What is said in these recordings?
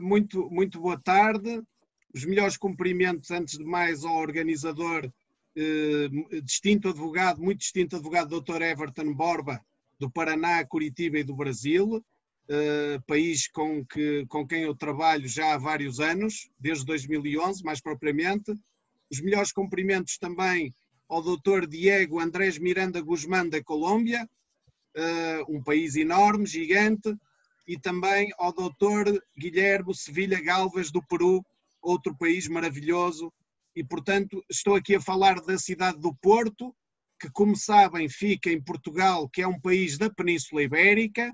muito boa tarde. Os melhores cumprimentos, antes de mais, ao organizador, muito distinto advogado, Dr. Everton Borba, do Paraná, Curitiba e do Brasil, país com quem eu trabalho já há vários anos, desde 2011, mais propriamente. Os melhores cumprimentos também ao Dr. Diego Andrés Miranda Guzmán, da Colômbia, um país enorme, gigante, e também ao Dr. Guilherme Sevilha Galvez, do Peru, outro país maravilhoso. E, portanto, estou aqui a falar da cidade do Porto, que, como sabem, fica em Portugal, que é um país da Península Ibérica.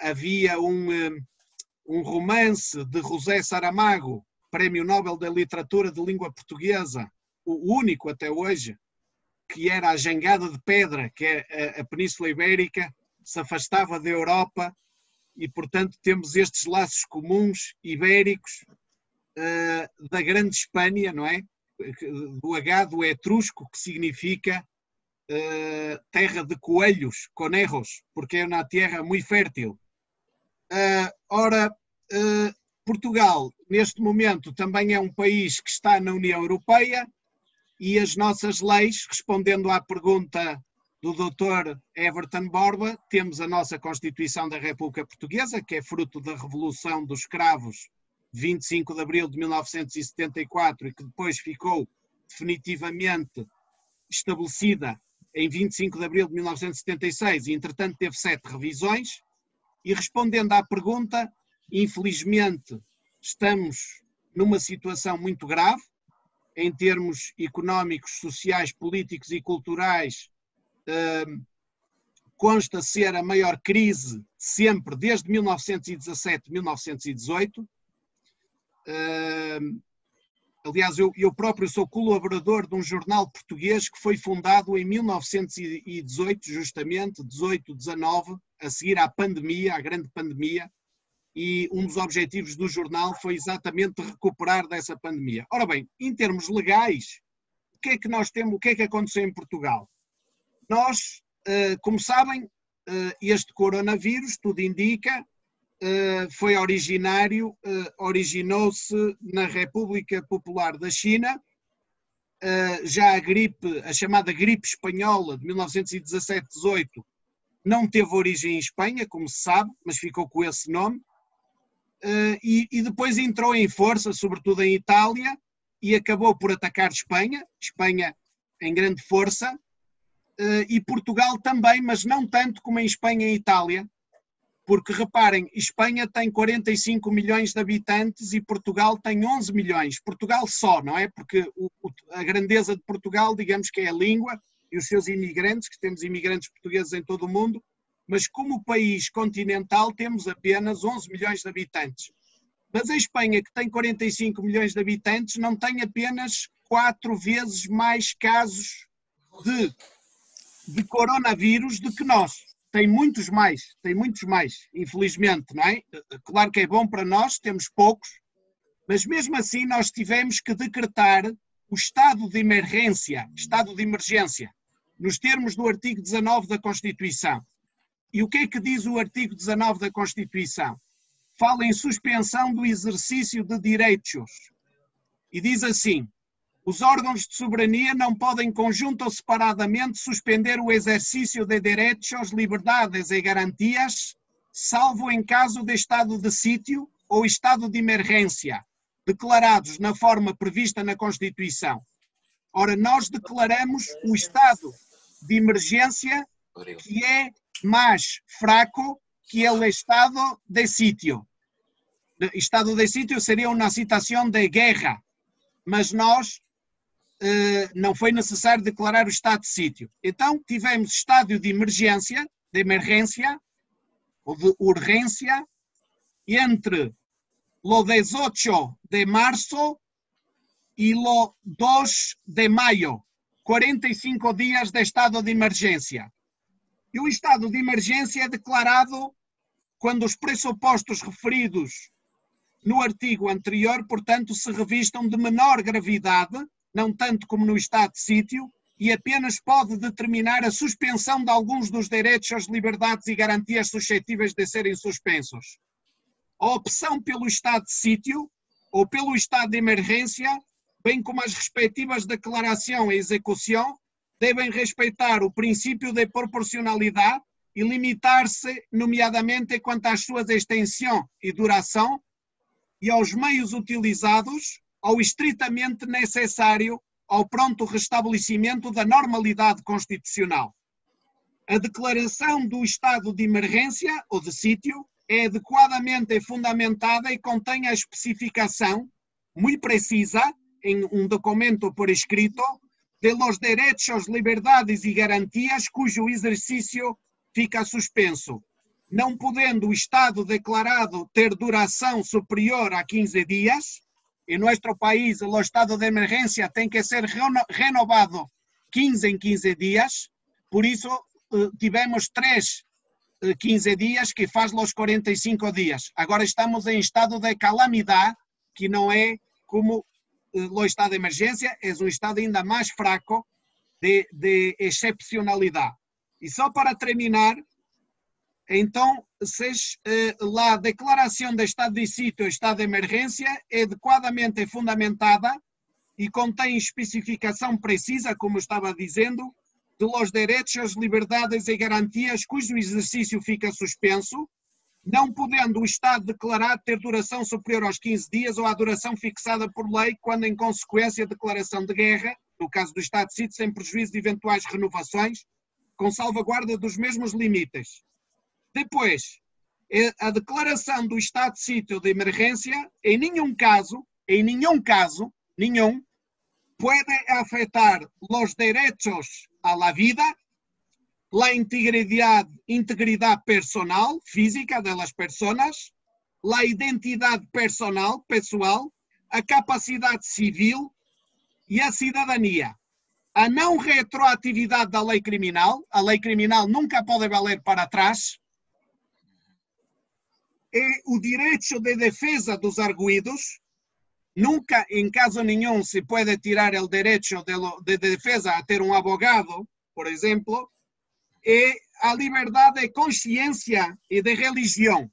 Havia um romance de José Saramago, Prémio Nobel da Literatura de Língua Portuguesa, o único até hoje, que era A Jangada de Pedra, que é a Península Ibérica se afastava da Europa, e, portanto, temos estes laços comuns ibéricos da Grande Espanha, não é? Do H, do etrusco, que significa terra de coelhos, conejos, porque é uma terra muito fértil. Portugal, neste momento, também é um país que está na União Europeia, e as nossas leis, respondendo à pergunta do Dr. Everton Borba, temos a nossa Constituição da República Portuguesa, que é fruto da Revolução dos Cravos, 25 de abril de 1974, e que depois ficou definitivamente estabelecida em 25 de abril de 1976, e entretanto teve 7 revisões. E respondendo à pergunta, infelizmente estamos numa situação muito grave, em termos económicos, sociais, políticos e culturais. Consta ser a maior crise sempre, desde 1917, 1918. Aliás, eu próprio sou colaborador de um jornal português que foi fundado em 1918, justamente, 18, 19, a seguir à pandemia, à grande pandemia, e um dos objetivos do jornal foi exatamente recuperar dessa pandemia. Ora bem, em termos legais, o que é que nós temos, o que é que aconteceu em Portugal? Nós, como sabem, este coronavírus, tudo indica, originou-se na República Popular da China. Já a chamada gripe espanhola de 1917-18 não teve origem em Espanha, como se sabe, mas ficou com esse nome. E depois entrou em força, sobretudo em Itália, e acabou por atacar Espanha em grande força, e Portugal também, mas não tanto como em Espanha e Itália, porque reparem, Espanha tem 45 milhões de habitantes e Portugal tem 11 milhões. Portugal só, não é? Porque a grandeza de Portugal, digamos que é a língua e os seus imigrantes, que temos imigrantes portugueses em todo o mundo, mas como país continental temos apenas 11 milhões de habitantes. Mas a Espanha, que tem 45 milhões de habitantes, não tem apenas 4 vezes mais casos de coronavírus do que nós. Tem muitos mais, infelizmente, não é? Claro que é bom para nós, temos poucos, mas mesmo assim nós tivemos que decretar o estado de emergência, nos termos do artigo 19 da Constituição. E o que é que diz o artigo 19 da Constituição? Fala em suspensão do exercício de direitos. E diz assim: os órgãos de soberania não podem, conjunto ou separadamente, suspender o exercício de direitos, liberdades e garantias, salvo em caso de estado de sítio ou estado de emergência, declarados na forma prevista na Constituição. Ora, nós declaramos o estado de emergência, que é mais fraco que o estado de sítio. Estado de sítio seria uma situação de guerra, mas nós não foi necessário declarar o estado de sítio. Então tivemos estado de emergência ou de urgência entre o 18 de março e o 2 de maio, 45 dias de estado de emergência. E o estado de emergência é declarado quando os pressupostos referidos no artigo anterior, portanto, se revistam de menor gravidade, não tanto como no estado de sítio, e apenas pode determinar a suspensão de alguns dos direitos, liberdades e garantias suscetíveis de serem suspensos. A opção pelo estado de sítio ou pelo estado de emergência, bem como as respectivas declaração e execução, devem respeitar o princípio de proporcionalidade e limitar-se, nomeadamente, quanto às suas extensão e duração e aos meios utilizados, ao estritamente necessário ao pronto restabelecimento da normalidade constitucional. A declaração do estado de emergência ou de sítio é adequadamente fundamentada e contém a especificação muito precisa em um documento por escrito de los derechos, liberdades e garantias cujo exercício fica suspenso, não podendo o estado declarado ter duração superior a 15 dias. Em nosso país, o estado de emergência tem que ser renovado 15 em 15 dias, por isso tivemos 15 dias que faz os 45 dias. Agora estamos em estado de calamidade, que não é como o estado de emergência, é um estado ainda mais fraco de excepcionalidade. E só para terminar, então, a declaração de estado de sítio e estado de emergência é adequadamente fundamentada e contém especificação precisa, como estava dizendo, de los derechos, liberdades e garantias cujo exercício fica suspenso, não podendo o Estado declarar ter duração superior aos 15 dias ou à duração fixada por lei, quando em consequência de declaração de guerra, no caso do estado de sítio, sem prejuízo de eventuais renovações, com salvaguarda dos mesmos limites. Depois, a declaração do estado de sítio de emergência, em nenhum caso, pode afetar os direitos à la vida, la integridad personal, física de las personas, la identidade pessoal, a capacidade civil e a cidadania. A não retroatividade da lei criminal, a lei criminal nunca pode valer para trás, e o direito de defesa dos arguidos, nunca, em caso nenhum, se pode tirar o direito de defesa a ter um abogado, por exemplo, e a liberdade de consciência e de religião.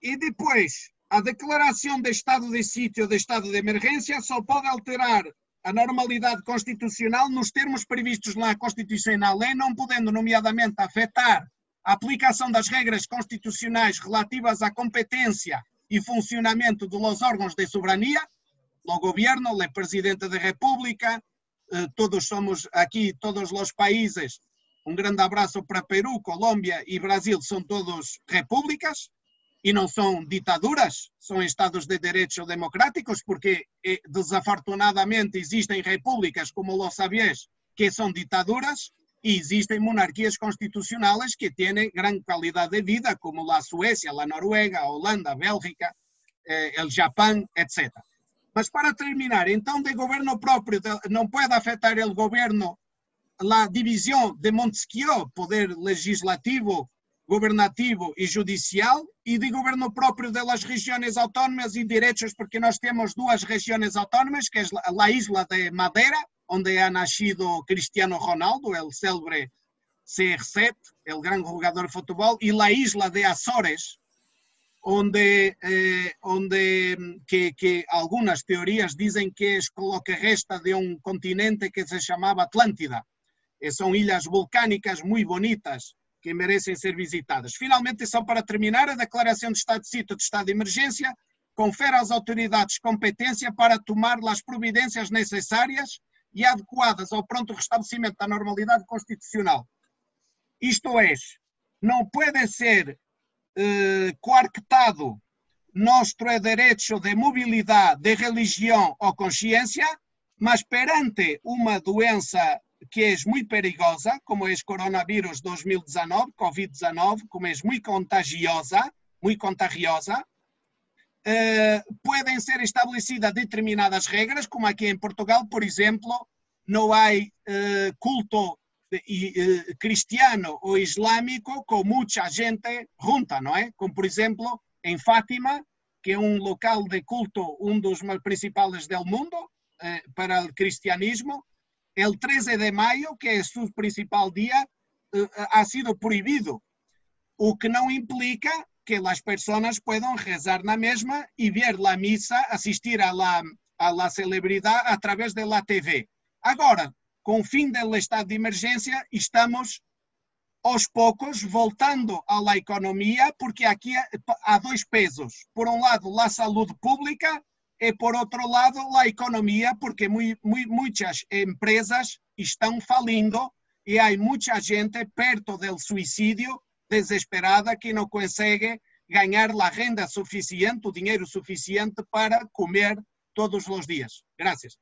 E depois, a declaração de estado de sítio ou de estado de emergência só pode alterar a normalidade constitucional nos termos previstos na Constitucional Lei, não podendo, nomeadamente, afetar a aplicação das regras constitucionais relativas à competência e funcionamento dos órgãos de soberania, o governo, o presidente da República, todos somos aqui, todos os países. Um grande abraço para Peru, Colômbia e Brasil, são todos repúblicas e não são ditaduras, são estados de direito democráticos, porque desafortunadamente existem repúblicas, como lo sabéis, que são ditaduras, e existem monarquias constitucionais que têm grande qualidade de vida, como a Suécia, a Noruega, a Holanda, a Bélgica, o Japão, etc. Mas para terminar, então, de governo próprio, não pode afetar o governo a divisão de Montesquieu, poder legislativo, governativo e judicial, e de governo próprio das regiões autónomas e direitos, porque nós temos duas regiões autónomas, que é a Isla de Madeira, onde ha nascido Cristiano Ronaldo, o célebre CR7, o grande jogador de futebol, e a Isla de Açores, onde algumas teorias dizem que é o que resta de um continente que se chamava Atlântida. São ilhas vulcânicas muito bonitas que merecem ser visitadas. Finalmente, só para terminar, a declaração de estado de sítio de estado de emergência confere às autoridades competência para tomar as providências necessárias e adequadas ao pronto restabelecimento da normalidade constitucional. Isto é, não pode ser coartado nosso direito de mobilidade, de religião ou consciência, mas perante uma doença que é muito perigosa, como é o coronavírus 2019, Covid-19, como é muito contagiosa, podem ser estabelecidas determinadas regras, como aqui em Portugal, por exemplo, não há culto cristiano ou islâmico com muita gente junta, não é? Como, por exemplo, em Fátima, que é um local de culto, um dos mais principais do mundo para o cristianismo. El 13 de maio, que é o principal dia, ha sido proibido, o que não implica que las personas puedan rezar na mesma y ver la misa, asistir a la celebridad a través de la TV. Agora, com o fim do estado de emergência, estamos aos poucos voltando à economia, porque aqui há dois pesos. Por um lado, a saúde pública e, por outro lado, a economia, porque muitas empresas estão falindo e há muita gente perto do suicídio, desesperada, que não consegue ganhar a renda suficiente, o dinheiro suficiente para comer todos os dias. Graças.